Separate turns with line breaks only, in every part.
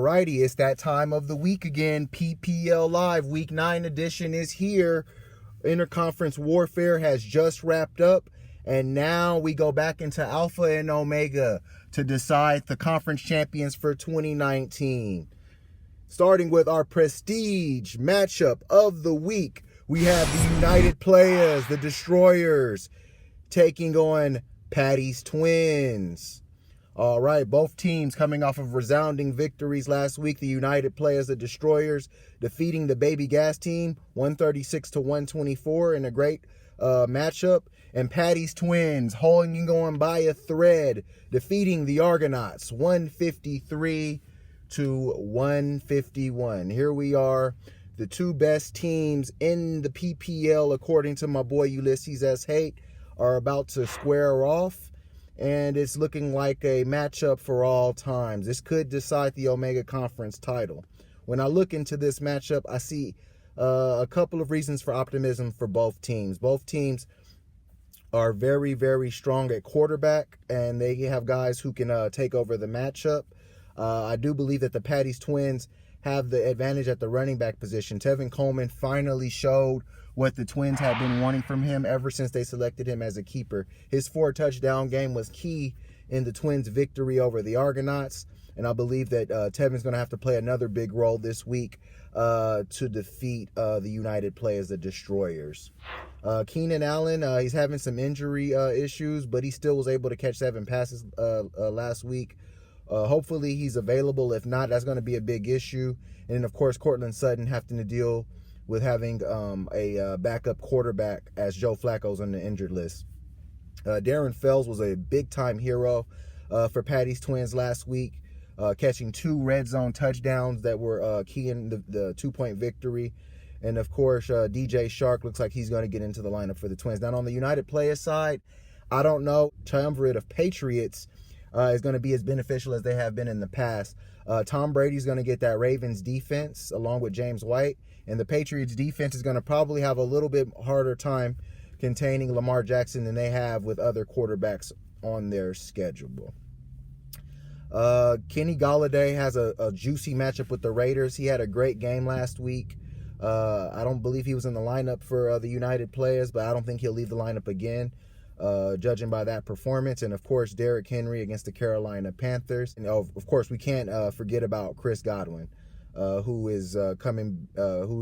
Alrighty, it's that time of the week again. PPL Live Week 9 edition is here. Interconference warfare has just wrapped up, and now we go back into Alpha and Omega to decide the conference champions for 2019. Starting with our prestige matchup of the week, we have the United Playas, the Destroyers, taking on Patty's Twins. All right, both teams coming off of resounding victories last week. The United Playas, the Destroyers, defeating the Baby Gas team 136-124 in a great matchup. And Patty's Twins holding on by a thread, defeating the Argonauts 153-151. Here we are, the two best teams in the PPL, according to my boy Ulysses S. Haight, are about to square off. And it's looking like a matchup for all times. This could decide the Omega Conference title. When I look into this matchup, I see a couple of reasons for optimism for both teams. Both teams are very, very strong at quarterback, and they have guys who can take over the matchup. I do believe that the Patty's Twins have the advantage at the running back position. Tevin Coleman finally showed what the Twins had been wanting from him ever since they selected him as a keeper. His 4-touchdown game was key in the Twins' victory over the Argonauts, and I believe that Tevin's going to have to play another big role this week to defeat the United Playas, the Destroyers. Keenan Allen, he's having some injury issues, but he still was able to catch 7 passes last week. Hopefully he's available. If not, that's going to be a big issue. And then, of course, Cortland Sutton having to deal with having a backup quarterback as Joe Flacco's on the injured list. Darren Fells was a big-time hero for Patty's Twins last week, catching 2 red zone touchdowns that were key in the 2-point victory. And, of course, DJ Shark looks like he's going to get into the lineup for the Twins. Now, on the United Players side, I don't know. Triumvirate of Patriots is going to be as beneficial as they have been in the past. Tom Brady's going to get that Ravens defense along with James White, and the Patriots defense is going to probably have a little bit harder time containing Lamar Jackson than they have with other quarterbacks on their schedule. Kenny Golladay has a juicy matchup with the Raiders. He had a great game last week. I don't believe he was in the lineup for the United Players, but I don't think he'll leave the lineup again, judging by that performance. And, of course, Derrick Henry against the Carolina Panthers. And, of course, we can't forget about Chris Godwin, who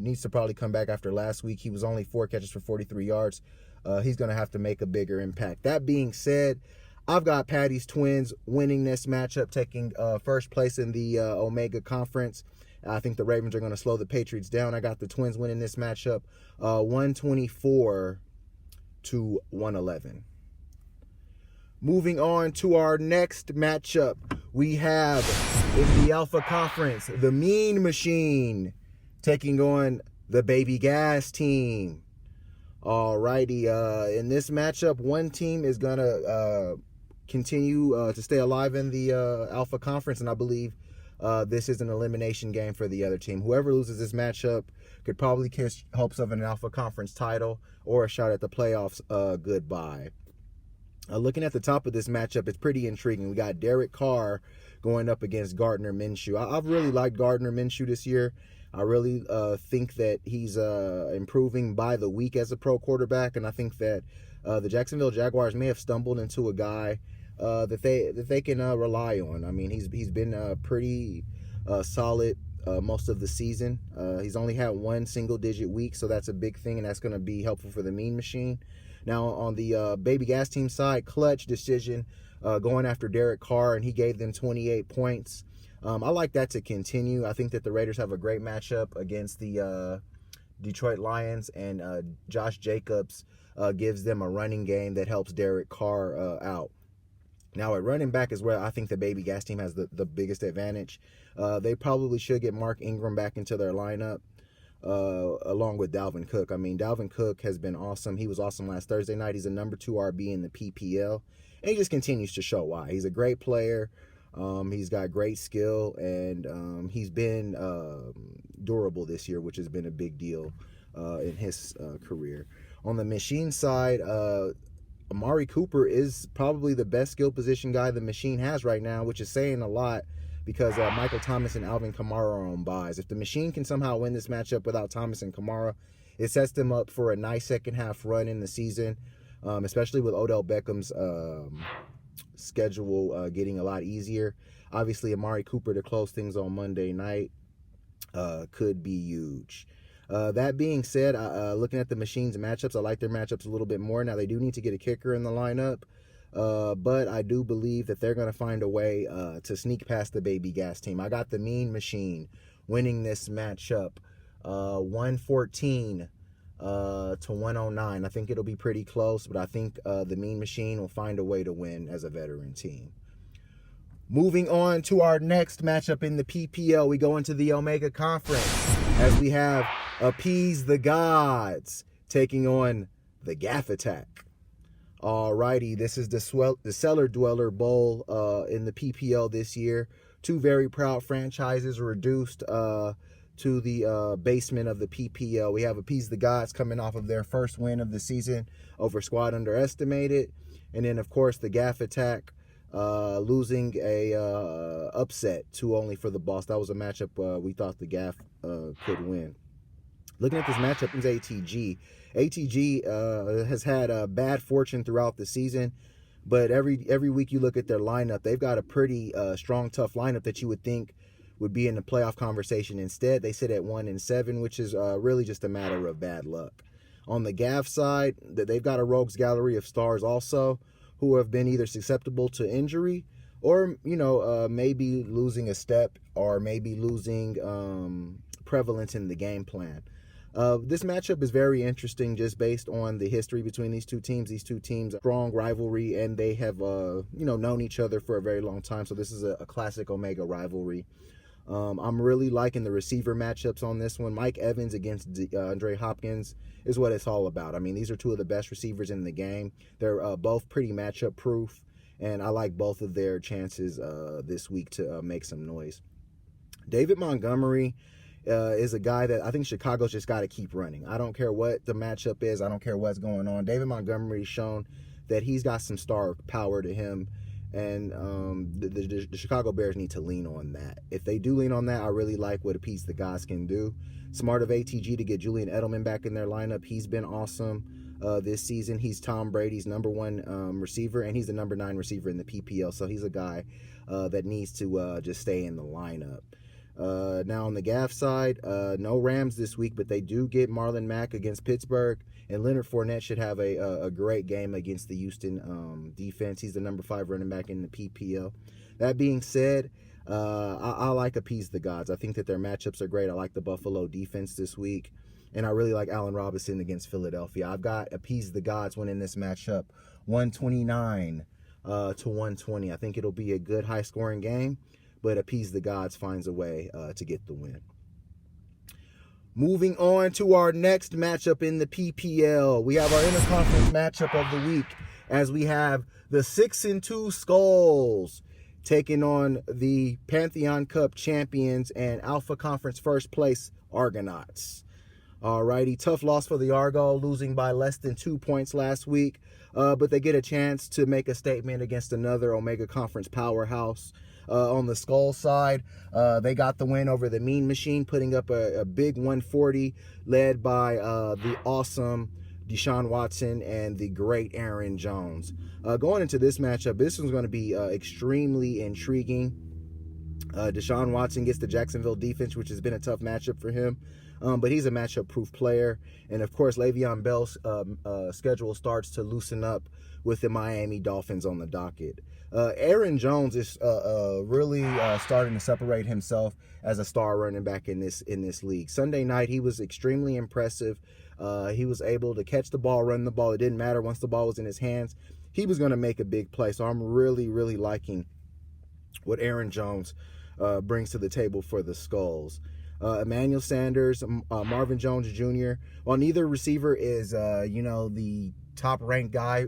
needs to probably come back after last week. He was only 4 catches for 43 yards. He's going to have to make a bigger impact. That being said, I've got Patty's Twins winning this matchup, taking first place in the Omega Conference. I think the Ravens are going to slow the Patriots down. I got the Twins winning this matchup 124-111. Moving on to our next matchup, we have in the Alpha Conference, the Mean Machine taking on the Baby Gas team. Alrighty, in this matchup, one team is going to continue to stay alive in the Alpha Conference, and I believe this is an elimination game for the other team. Whoever loses this matchup could probably kiss hopes of an Alpha Conference title or a shot at the playoffs goodbye. Looking at the top of this matchup, it's pretty intriguing. We got Derek Carr going up against Gardner Minshew. I've really liked Gardner Minshew this year. I really think that he's improving by the week as a pro quarterback, and I think that the Jacksonville Jaguars may have stumbled into a guy that they can rely on. I mean, he's been pretty solid most of the season. He's only had 1 single-digit week, so that's a big thing, and that's going to be helpful for the Mean Machine. Now, on the Baby Gas team side, clutch decision going after Derek Carr, and he gave them 28 points. I like that to continue. I think that the Raiders have a great matchup against the Detroit Lions, and Josh Jacobs gives them a running game that helps Derek Carr out. Now, at running back is where I think the Baby Gas team has the biggest advantage. They probably should get Mark Ingram back into their lineup along with Dalvin Cook. I mean, Dalvin Cook has been awesome. He was awesome last Thursday night. He's a number 2 RB in the PPL, and he just continues to show why. He's a great player. He's got great skill, and he's been durable this year, which has been a big deal in his career. On the machine side, Amari Cooper is probably the best skill position guy the Machine has right now, which is saying a lot because Michael Thomas and Alvin Kamara are on buys. If the machine can somehow win this matchup without Thomas and Kamara, it sets them up for a nice second half run in the season, especially with Odell Beckham's schedule getting a lot easier. Obviously, Amari Cooper to close things on Monday night could be huge. That being said, looking at the Machine's matchups, I like their matchups a little bit more. Now, they do need to get a kicker in the lineup, but I do believe that they're going to find a way to sneak past the Baby Gas team. I got the Mean Machine winning this matchup 114 to 109. I think it'll be pretty close, but I think the Mean Machine will find a way to win as a veteran team. Moving on to our next matchup in the PPL, we go into the Omega Conference as we have Appease the Gods taking on the Gaff Attack. Alrighty, this is the Cellar Dweller Bowl in the PPL this year. Two very proud franchises reduced to the basement of the PPL. We have Appease the Gods coming off of their first win of the season over Squad Underestimated. And then, of course, the Gaff Attack losing a upset 2-0 for the Boss. That was a matchup we thought the Gaff could win. Looking at this matchup is ATG. ATG has had bad fortune throughout the season, but every week you look at their lineup, they've got a pretty strong, tough lineup that you would think would be in the playoff conversation. Instead, they sit at 1-7, which is really just a matter of bad luck. On the Gaff side, they've got a rogues gallery of stars also who have been either susceptible to injury or, maybe losing a step or maybe losing prevalence in the game plan. This matchup is very interesting just based on the history between these two teams. These two teams, strong rivalry, and they have, known each other for a very long time. So this is a classic Omega rivalry. I'm really liking the receiver matchups on this one. Mike Evans against Andre Hopkins is what it's all about. I mean, these are two of the best receivers in the game. They're both pretty matchup proof, and I like both of their chances this week to make some noise. David Montgomery is a guy that I think Chicago's just got to keep running. I don't care what the matchup is. I don't care what's going on. David Montgomery's shown that he's got some star power to him, and the Chicago Bears need to lean on that. If they do lean on that, I really like what Appease the Gods can do. Smart of ATG to get Julian Edelman back in their lineup. He's been awesome this season. He's Tom Brady's #1 receiver, and he's the #9 receiver in the PPL, so he's a guy that needs to just stay in the lineup. Now on the Gaff side, no Rams this week, but they do get Marlon Mack against Pittsburgh, and Leonard Fournette should have a great game against the Houston defense. He's the #5 running back in the PPL. That being said, I like Appease the Gods. I think that their matchups are great. I like the Buffalo defense this week, and I really like Allen Robinson against Philadelphia. I've got Appease the Gods winning this matchup 129 to 120. I think it'll be a good high-scoring game, but Appease the Gods finds a way to get the win. Moving on to our next matchup in the PPL, we have our interconference matchup of the week as we have the 6-2 Skulls taking on the Pantheon Cup champions and Alpha Conference first place Argonauts. Alrighty, tough loss for the Argo, losing by less than 2 points last week, but they get a chance to make a statement against another Omega Conference powerhouse. On the Skull side, they got the win over the Mean Machine, putting up a big 140, led by the awesome Deshaun Watson and the great Aaron Jones. Going into this matchup, this one's going to be extremely intriguing. Deshaun Watson gets the Jacksonville defense, which has been a tough matchup for him, but he's a matchup-proof player. And, of course, Le'Veon Bell's schedule starts to loosen up with the Miami Dolphins on the docket. Aaron Jones is really starting to separate himself as a star running back in this league. Sunday night, he was extremely impressive. He was able to catch the ball, run the ball. It didn't matter once the ball was in his hands. He was going to make a big play. So I'm really, really liking what Aaron Jones brings to the table for the Skulls. Emmanuel Sanders, Marvin Jones Jr. While neither receiver is, the top-ranked guy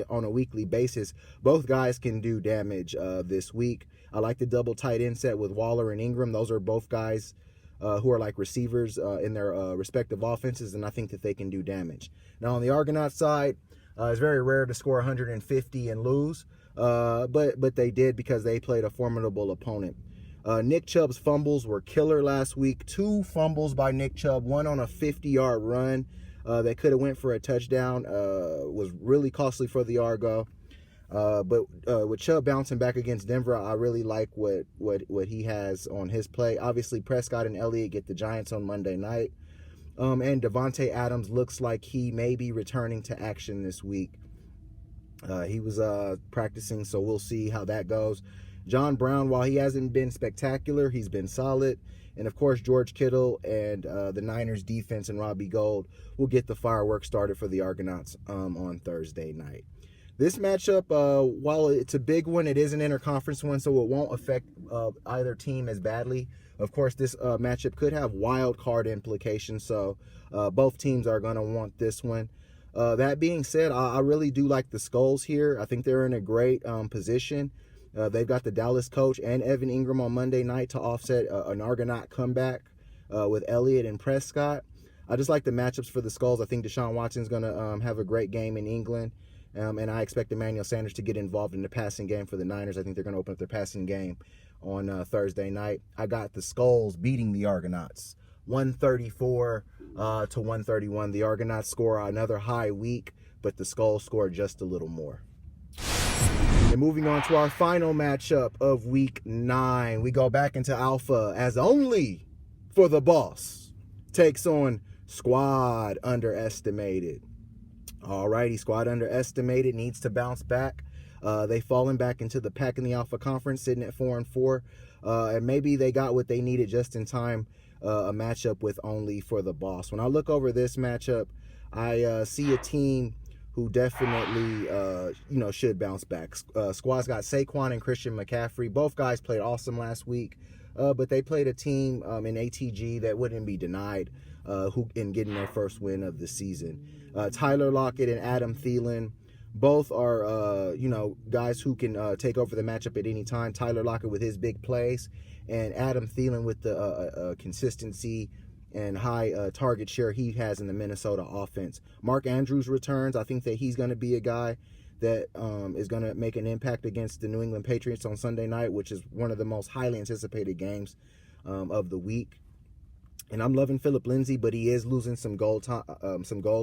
on a weekly basis, both guys can do damage this week. I like the double tight end set with Waller and Ingram. Those are both guys who are like receivers in their respective offenses, and I think that they can do damage. Now, on the Argonaut side, it's very rare to score 150 and lose, but they did because they played a formidable opponent. Nick Chubb's fumbles were killer last week. 2 fumbles by Nick Chubb, one on a 50-yard run that could have went for a touchdown. Was really costly for the Argo. But with Chubb bouncing back against Denver, I really like what he has on his play. Obviously, Prescott and Elliott get the Giants on Monday night. And Devontae Adams looks like he may be returning to action this week. He was practicing, so we'll see how that goes. John Brown, while he hasn't been spectacular, he's been solid. And, of course, George Kittle and the Niners defense and Robbie Gould will get the fireworks started for the Argonauts on Thursday night. This matchup, while it's a big one, it is an interconference one, so it won't affect either team as badly. Of course, this matchup could have wild card implications, so both teams are going to want this one. That being said, I really do like the Skulls here. I think they're in a great position. They've got the Dallas coach and Evan Ingram on Monday night to offset an Argonaut comeback with Elliott and Prescott. I just like the matchups for the Skulls. I think Deshaun Watson's going to have a great game in England. And I expect Emmanuel Sanders to get involved in the passing game for the Niners. I think they're going to open up their passing game on Thursday night. I got the Skulls beating the Argonauts 134 to 131. The Argonauts score another high week, but the Skulls score just a little more. And moving on to our final matchup of week 9, we go back into Alpha as Only for the Boss takes on Squad Underestimated. Alrighty, Squad Underestimated needs to bounce back. They've fallen back into the pack in the Alpha Conference, sitting at 4-4. And maybe they got what they needed just in time, a matchup with Only for the Boss. When I look over this matchup, I see a team who definitely, should bounce back. Squad's got Saquon and Christian McCaffrey. Both guys played awesome last week, but they played a team in ATG that wouldn't be denied in getting their first win of the season. Tyler Lockett and Adam Thielen, both are, guys who can take over the matchup at any time. Tyler Lockett with his big plays, and Adam Thielen with the consistency and high target share he has in the Minnesota offense. Mark Andrews returns. I think that he's going to be a guy that is going to make an impact against the New England Patriots on Sunday night, which is one of the most highly anticipated games of the week. And I'm loving Phillip Lindsay, but he is losing some goal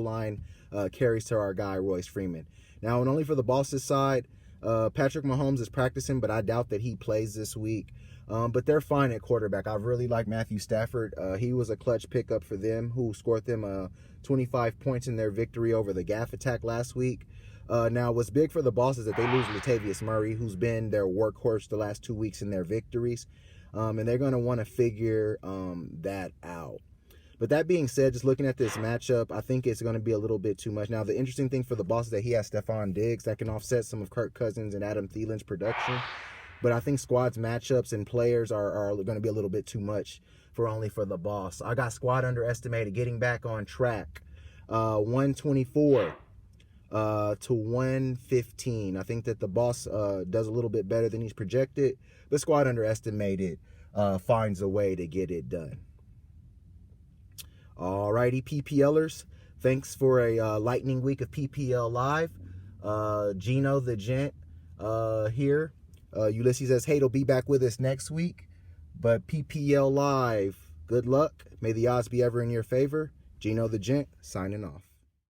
line carries to our guy Royce Freeman. Now, and Only for the Boss's side, Patrick Mahomes is practicing, but I doubt that he plays this week. But they're fine at quarterback. I really like Matthew Stafford. He was a clutch pickup for them, who scored them 25 points in their victory over the Gaff attack last week. Now, what's big for the Boss is that they lose Latavius Murray, who's been their workhorse the last 2 weeks in their victories. And they're going to want to figure that out. But that being said, just looking at this matchup, I think it's going to be a little bit too much. Now, the interesting thing for the Boss is that he has Stephon Diggs that can offset some of Kirk Cousins and Adam Thielen's production. But I think Squad's matchups and players are going to be a little bit too much for Only for the Boss. I got Squad Underestimated getting back on track. 124 to 115. I think that the Boss does a little bit better than he's projected. But Squad Underestimated finds a way to get it done. Alrighty, PPLers. Thanks for a lightning week of PPL Live. GENO the Gent here. Ulysses says, hey, he'll be back with us next week. But PPL Live, good luck. May the odds be ever in your favor. GENO the Gent, signing off.